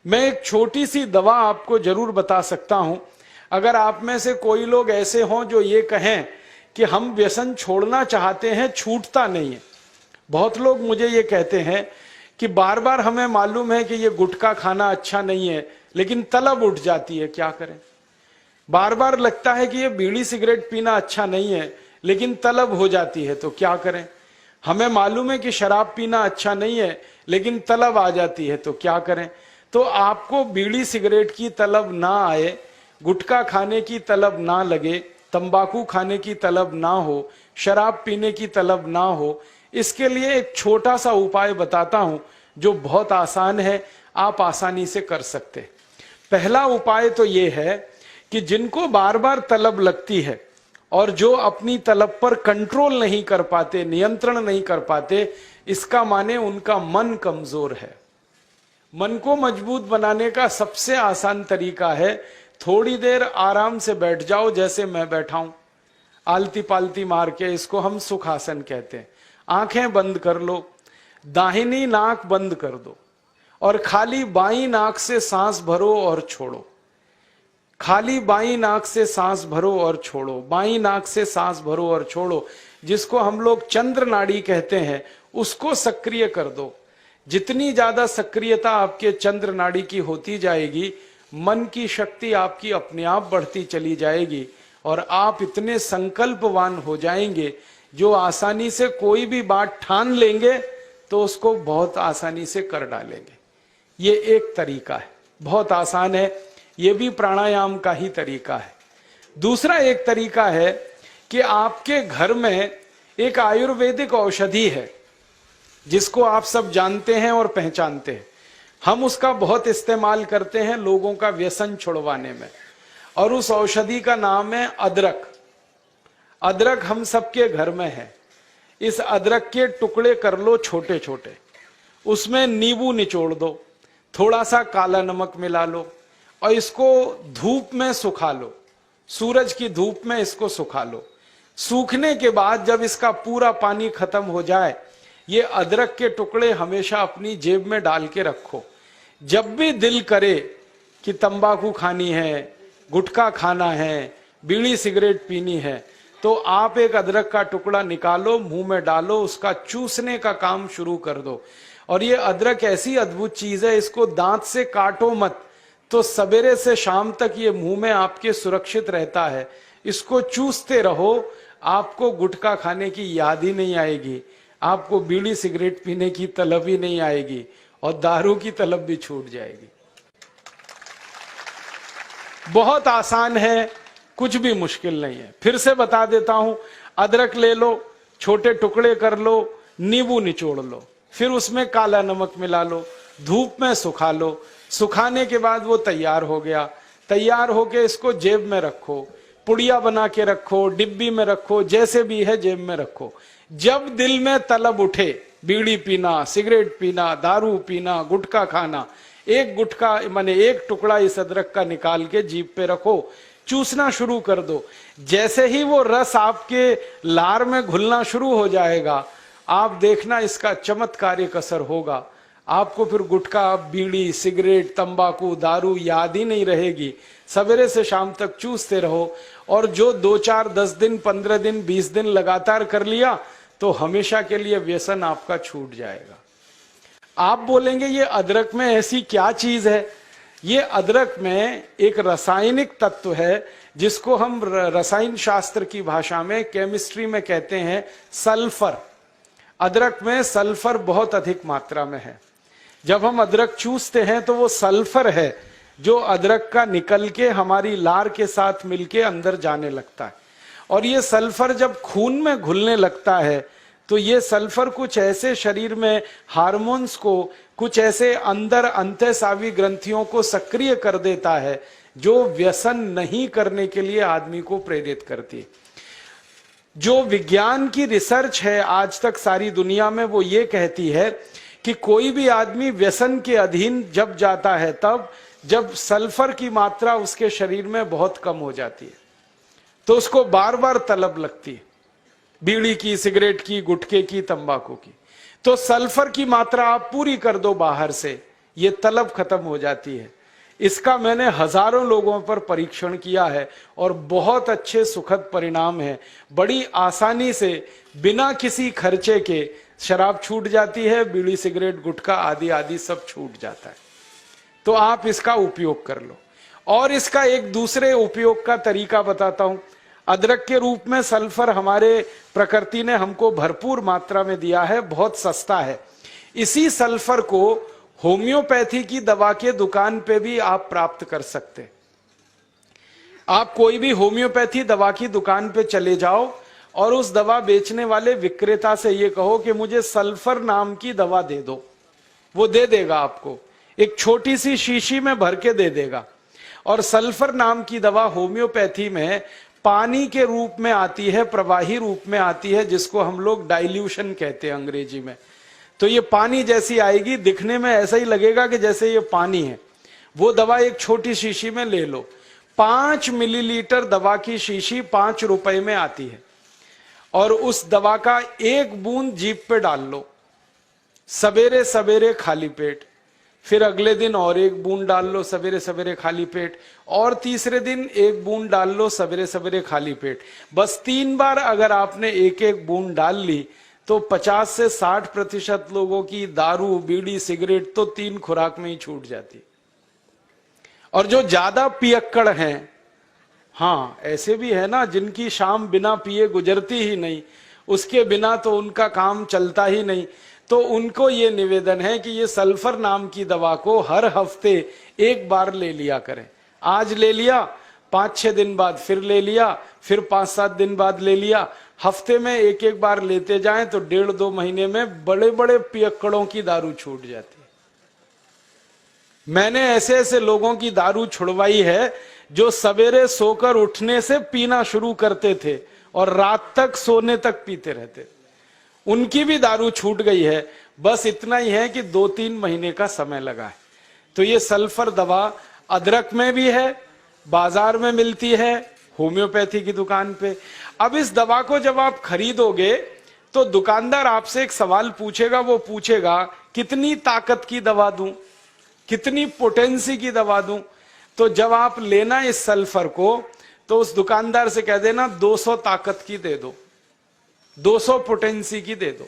मैं एक छोटी सी दवा आपको जरूर बता सकता हूं। अगर आप में से कोई लोग ऐसे हों जो ये कहें कि हम व्यसन छोड़ना चाहते हैं, छूटता नहीं है। बहुत लोग मुझे ये कहते हैं कि बार बार हमें मालूम है कि ये गुटखा खाना अच्छा नहीं है, लेकिन तलब उठ जाती है, क्या करें। बार बार लगता है कि ये बीड़ी सिगरेट पीना अच्छा नहीं है, लेकिन तलब हो जाती है, तो क्या करें। हमें मालूम है कि शराब पीना अच्छा नहीं है, लेकिन तलब आ जाती है, तो क्या करें। तो आपको बीड़ी सिगरेट की तलब ना आए, गुटखा खाने की तलब ना लगे, तंबाकू खाने की तलब ना हो, शराब पीने की तलब ना हो, इसके लिए एक छोटा सा उपाय बताता हूं जो बहुत आसान है, आप आसानी से कर सकते। पहला उपाय तो ये है कि जिनको बार बार तलब लगती है और जो अपनी तलब पर कंट्रोल नहीं कर पाते, नियंत्रण नहीं कर पाते, इसका माने उनका मन कमजोर है। मन को मजबूत बनाने का सबसे आसान तरीका है, थोड़ी देर आराम से बैठ जाओ, जैसे मैं बैठा हूं, आलती पालती मार के, इसको हम सुखासन कहते हैं। आंखें बंद कर लो, दाहिनी नाक बंद कर दो और खाली बाईं नाक से सांस भरो और छोड़ो। खाली बाईं नाक से सांस भरो और छोड़ो, बाईं नाक से सांस भरो और छोड़ो। जिसको हम लोग चंद्र नाड़ी कहते हैं, उसको सक्रिय कर दो। जितनी ज्यादा सक्रियता आपके चंद्र नाड़ी की होती जाएगी, मन की शक्ति आपकी अपने आप बढ़ती चली जाएगी और आप इतने संकल्पवान हो जाएंगे जो आसानी से कोई भी बात ठान लेंगे तो उसको बहुत आसानी से कर डालेंगे। ये एक तरीका है, बहुत आसान है, ये भी प्राणायाम का ही तरीका है। दूसरा एक तरीका है कि आपके घर में एक आयुर्वेदिक औषधि है जिसको आप सब जानते हैं और पहचानते हैं। हम उसका बहुत इस्तेमाल करते हैं लोगों का व्यसन छुड़वाने में, और उस औषधि का नाम है अदरक। अदरक हम सबके घर में है। इस अदरक के टुकड़े कर लो छोटे छोटे, उसमें नींबू निचोड़ दो, थोड़ा सा काला नमक मिला लो और इसको धूप में सुखा लो, सूरज की धूप में इसको सुखा लो। सूखने के बाद जब इसका पूरा पानी खत्म हो जाए, ये अदरक के टुकड़े हमेशा अपनी जेब में डाल के रखो। जब भी दिल करे कि तंबाकू खानी है, गुटखा खाना है, बीड़ी सिगरेट पीनी है, तो आप एक अदरक का टुकड़ा निकालो, मुंह में डालो, उसका चूसने का काम शुरू कर दो। और ये अदरक ऐसी अद्भुत चीज है, इसको दांत से काटो मत, तो सवेरे से शाम तक ये मुंह में आपके सुरक्षित रहता है। इसको चूसते रहो, आपको गुटखा खाने की याद ही नहीं आएगी, आपको बीड़ी सिगरेट पीने की तलब ही नहीं आएगी और दारू की तलब भी छूट जाएगी। बहुत आसान है, कुछ भी मुश्किल नहीं है। फिर से बता देता हूं, अदरक ले लो, छोटे टुकड़े कर लो, नींबू निचोड़ लो, फिर उसमें काला नमक मिला लो, धूप में सुखा लो। सुखाने के बाद वो तैयार हो गया। तैयार होके इसको जेब में रखो, पुड़िया बना के रखो, डिब्बी में रखो, जैसे भी है जेब में रखो। जब दिल में तलब उठे, बीड़ी पीना, सिगरेट पीना, दारू पीना, गुटखा खाना, एक गुटखा माने एक टुकड़ा इस अदरक का निकाल के जीभ पे रखो, चूसना शुरू कर दो। जैसे ही वो रस आपके लार में घुलना शुरू हो जाएगा, आप देखना इसका चमत्कारिक असर होगा। आपको फिर गुटखा, बीड़ी, सिगरेट, तंबाकू, दारू याद ही नहीं रहेगी। सवेरे से शाम तक चूसते रहो, और जो 2, 4, 10 दिन, 15 दिन, 20 दिन लगातार कर लिया तो हमेशा के लिए व्यसन आपका छूट जाएगा। आप बोलेंगे ये अदरक में ऐसी क्या चीज है? ये अदरक में एक रासायनिक तत्व है जिसको हम रसायन शास्त्र की भाषा में, केमिस्ट्री में कहते हैं सल्फर। अदरक में सल्फर बहुत अधिक मात्रा में है। जब हम अदरक चूसते हैं तो वो सल्फर है जो अदरक का निकल के हमारी लार के साथ मिलके अंदर जाने लगता है। और ये सल्फर जब खून में घुलने लगता है तो ये सल्फर कुछ ऐसे शरीर में हार्मोन्स को, कुछ ऐसे अंदर अंतःस्रावी ग्रंथियों को सक्रिय कर देता है जो व्यसन नहीं करने के लिए आदमी को प्रेरित करती है। जो विज्ञान की रिसर्च है आज तक सारी दुनिया में, वो ये कहती है कि कोई भी आदमी व्यसन के अधीन जब जाता है तब जब सल्फर की मात्रा उसके शरीर में बहुत कम हो जाती है, तो उसको बार बार तलब लगती है, बीड़ी की, सिगरेट की, गुटखे की, तंबाकू की। तो सल्फर की मात्रा आप पूरी कर दो बाहर से, ये तलब खत्म हो जाती है। इसका मैंने हजारों लोगों पर परीक्षण किया है और बहुत अच्छे सुखद परिणाम है। बड़ी आसानी से बिना किसी खर्चे के शराब छूट जाती है, बीड़ी सिगरेट गुटखा आदि आदि सब छूट जाता है। तो आप इसका उपयोग कर लो। और इसका एक दूसरे उपयोग का तरीका बताता हूं। अदरक के रूप में सल्फर हमारे प्रकृति ने हमको भरपूर मात्रा में दिया है, बहुत सस्ता है। इसी सल्फर को होम्योपैथी की दवा के दुकान पे भी आप प्राप्त कर सकते। आप कोई भी होम्योपैथी दवा की दुकान पे चले जाओ और उस दवा बेचने वाले विक्रेता से ये कहो कि मुझे सल्फर नाम की दवा दे दो, वो दे देगा आपको, एक छोटी सी शीशी में भर के दे देगा। और सल्फर नाम की दवा होम्योपैथी में पानी के रूप में आती है, प्रवाही रूप में आती है, जिसको हम लोग डाइल्यूशन कहते हैं अंग्रेजी में। तो ये पानी जैसी आएगी, दिखने में ऐसा ही लगेगा कि जैसे ये पानी है। वो दवा एक छोटी शीशी में ले लो। 5 मिलीलीटर दवा की शीशी 5 रुपए में आती है। और उस दवा का 1 बूंद जीभ पे डाल लो, सवेरे सवेरे खाली पेट, फिर अगले दिन और 1 बूंद डाल लो सवेरे सवेरे खाली पेट, और तीसरे दिन 1 बूंद डाल लो सवेरे सवेरे खाली पेट। बस 3 बार अगर आपने 1-1 बूंद डाल ली तो 50 से 60% लोगों की दारू बीड़ी सिगरेट तो 3 खुराक में ही छूट जाती। और जो ज्यादा पियक्कड़ हैं, हाँ ऐसे भी है ना जिनकी शाम बिना पिए गुजरती ही नहीं, उसके बिना तो उनका काम चलता ही नहीं, तो उनको ये निवेदन है कि ये सल्फर नाम की दवा को हर हफ्ते 1 बार ले लिया करें। आज ले लिया, 5-6 दिन बाद फिर ले लिया, फिर 5-7 दिन बाद ले लिया। हफ्ते में 1-1 बार लेते जाएं तो 1.5-2 महीने में बड़े बड़े पियक्कड़ों की दारू छूट जाती है। मैंने ऐसे ऐसे लोगों की दारू छुड़वाई है जो सवेरे सोकर उठने से पीना शुरू करते थे और रात तक सोने तक पीते रहते, उनकी भी दारू छूट गई है। बस इतना ही है कि 2-3 महीने का समय लगा है। तो ये सल्फर दवा अदरक में भी है, बाजार में मिलती है, होम्योपैथी की दुकान पे। अब इस दवा को जब आप खरीदोगे तो दुकानदार आपसे एक सवाल पूछेगा, वो पूछेगा कितनी ताकत की दवा दूं, कितनी पोटेंसी की दवा दूं। तो जब आप लेना इस सल्फर को तो उस दुकानदार से कह देना 200 ताकत की दे दो, 200 पोटेंसी की दे दो।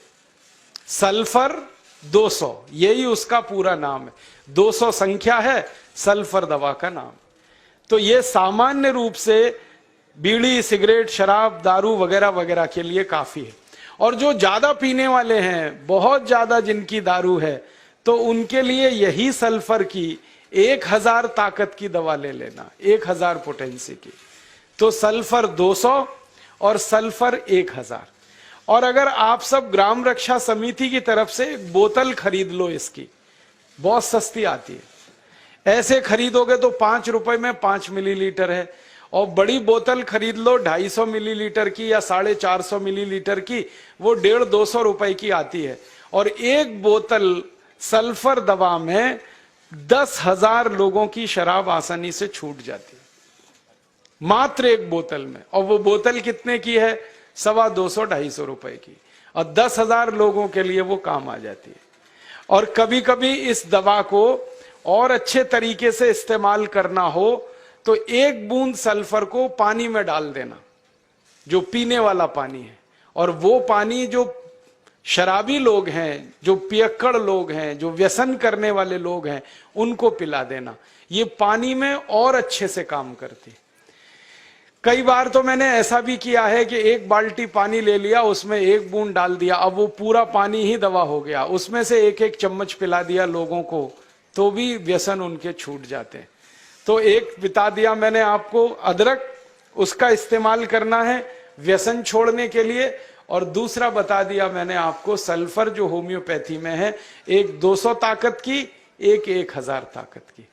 सल्फर 200, यही उसका पूरा नाम है। 200 संख्या है सल्फर दवा का नाम। तो ये सामान्य रूप से बीड़ी सिगरेट शराब दारू वगैरह वगैरह के लिए काफी है। और जो ज्यादा पीने वाले हैं, बहुत ज्यादा जिनकी दारू है, तो उनके लिए यही सल्फर की 1000 ताकत की दवा ले लेना, 1000 पोटेंसी की। तो सल्फर 200 और सल्फर 1000। और अगर आप सब ग्राम रक्षा समिति की तरफ से एक बोतल खरीद लो, इसकी बहुत सस्ती आती है। ऐसे खरीदोगे तो 5 रुपए में 5 मिलीलीटर है। और बड़ी बोतल खरीद लो 250 मिलीलीटर की या 450 मिलीलीटर की, वो 150-200 रुपए की आती है। और एक बोतल सल्फर दवा में 10,000 लोगों की शराब आसानी से छूट जाती है, मात्र एक बोतल में। और वो बोतल कितने की है? 250-250 रुपए की, और 10,000 लोगों के लिए वो काम आ जाती है। और कभी कभी इस दवा को और अच्छे तरीके से इस्तेमाल करना हो तो 1 बूंद सल्फर को पानी में डाल देना, जो पीने वाला पानी है, और वो पानी जो शराबी लोग हैं, जो पियक्कड़ लोग हैं, जो व्यसन करने वाले लोग हैं, उनको पिला देना। ये पानी में और अच्छे से काम करती। कई बार तो मैंने ऐसा भी किया है कि 1 बाल्टी पानी ले लिया, उसमें 1 बूंद डाल दिया, अब वो पूरा पानी ही दवा हो गया। उसमें से 1-1 चम्मच पिला दिया लोगों को, तो भी व्यसन उनके छूट जाते हैं। तो एक बता दिया मैंने आपको अदरक, उसका इस्तेमाल करना है व्यसन छोड़ने के लिए। और दूसरा बता दिया मैंने आपको सल्फर, जो होम्योपैथी में है, एक 200 ताकत की, एक 1000 ताकत की।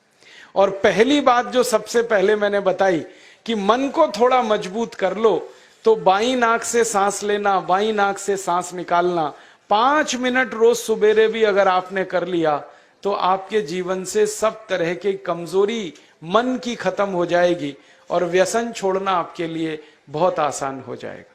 और पहली बात जो सबसे पहले मैंने बताई कि मन को थोड़ा मजबूत कर लो, तो बाईं नाक से सांस लेना, बाईं नाक से सांस निकालना 5 मिनट रोज सुबेरे भी अगर आपने कर लिया तो आपके जीवन से सब तरह की कमजोरी मन की खत्म हो जाएगी और व्यसन छोड़ना आपके लिए बहुत आसान हो जाएगा।